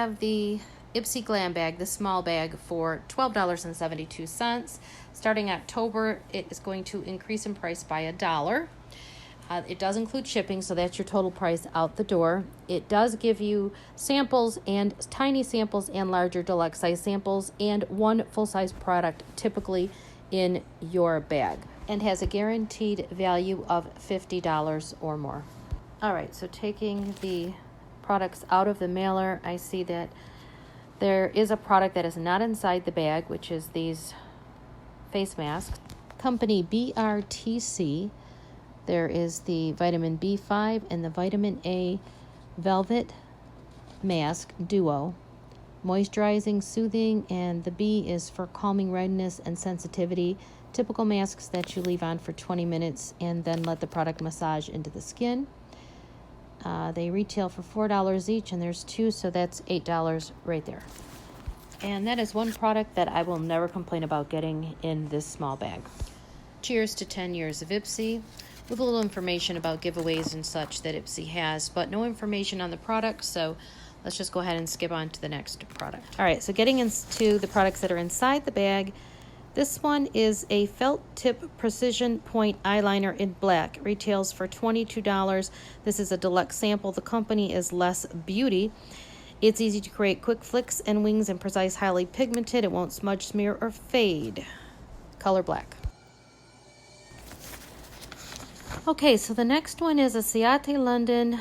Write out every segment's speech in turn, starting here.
have the Ipsy Glam bag, the small bag, for $12.72. Starting October, it is going to increase in price by $1. It does include shipping, so that's your total price out the door. It does give you samples, and tiny samples and larger deluxe size samples, and one full-size product typically in your bag, and has a guaranteed value of $50 or more. All right, so taking the products out of the mailer, I see that there is a product that is not inside the bag, which is these face masks. Company BRTC. There is the vitamin B5 and the vitamin A Velvet Mask Duo. Moisturizing, soothing, and the B is for calming redness and sensitivity. Typical masks that you leave on for 20 minutes and then let the product massage into the skin. They retail for $4 each, and there's two, so that's $8 right there. And that is one product that I will never complain about getting in this small bag. Cheers to 10 years of Ipsy, with a little information about giveaways and such that Ipsy has, but no information on the product, so let's just go ahead and skip on to the next product. All right, so getting into the products that are inside the bag, this one is a felt tip precision point eyeliner in black. Retails for $22. This is a deluxe sample. The company is Less Beauty. It's easy to create quick flicks and wings and precise, highly pigmented. It won't smudge, smear, or fade. Color black. Okay, so the next one is a Ciate London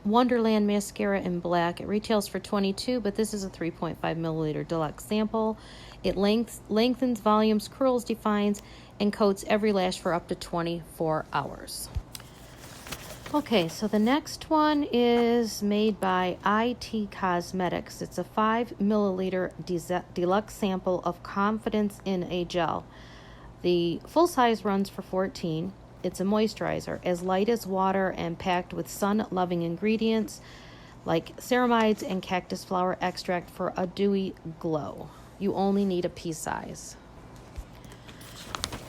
Wonderland mascara in black. It retails for $22, but this is a 3.5 milliliter deluxe sample. It lengthens, volumes, curls, defines, and coats every lash for up to 24 hours. Okay, so the next one is made by IT Cosmetics. It's a 5 milliliter deluxe sample of Confidence in a Gel. The full size runs for $14. It's a moisturizer, as light as water and packed with sun-loving ingredients like ceramides and cactus flower extract for a dewy glow. You only need a pea size.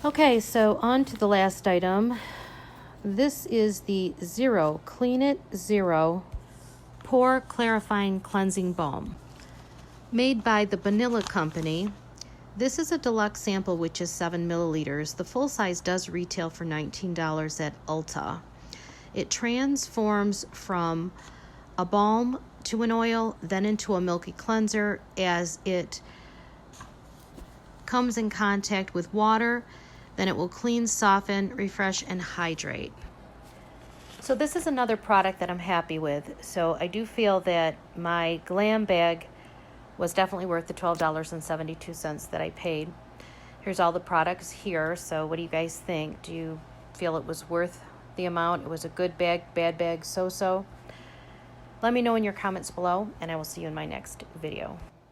Okay, so on to the last item. This is the Clean It Zero Pore Clarifying Cleansing Balm, made by the Vanilla Company. This is a deluxe sample, which is 7 milliliters. The full size does retail for $19 at Ulta. It transforms from a balm to an oil, then into a milky cleanser as it comes in contact with water. Then it will clean, soften, refresh, and hydrate. So this is another product that I'm happy with. So I do feel that my Glam bag was definitely worth the $12.72 that I paid. Here's all the products here. So what do you guys think? Do you feel it was worth the amount? It was a good bag, bad bag, so-so? Let me know in your comments below, and I will see you in my next video.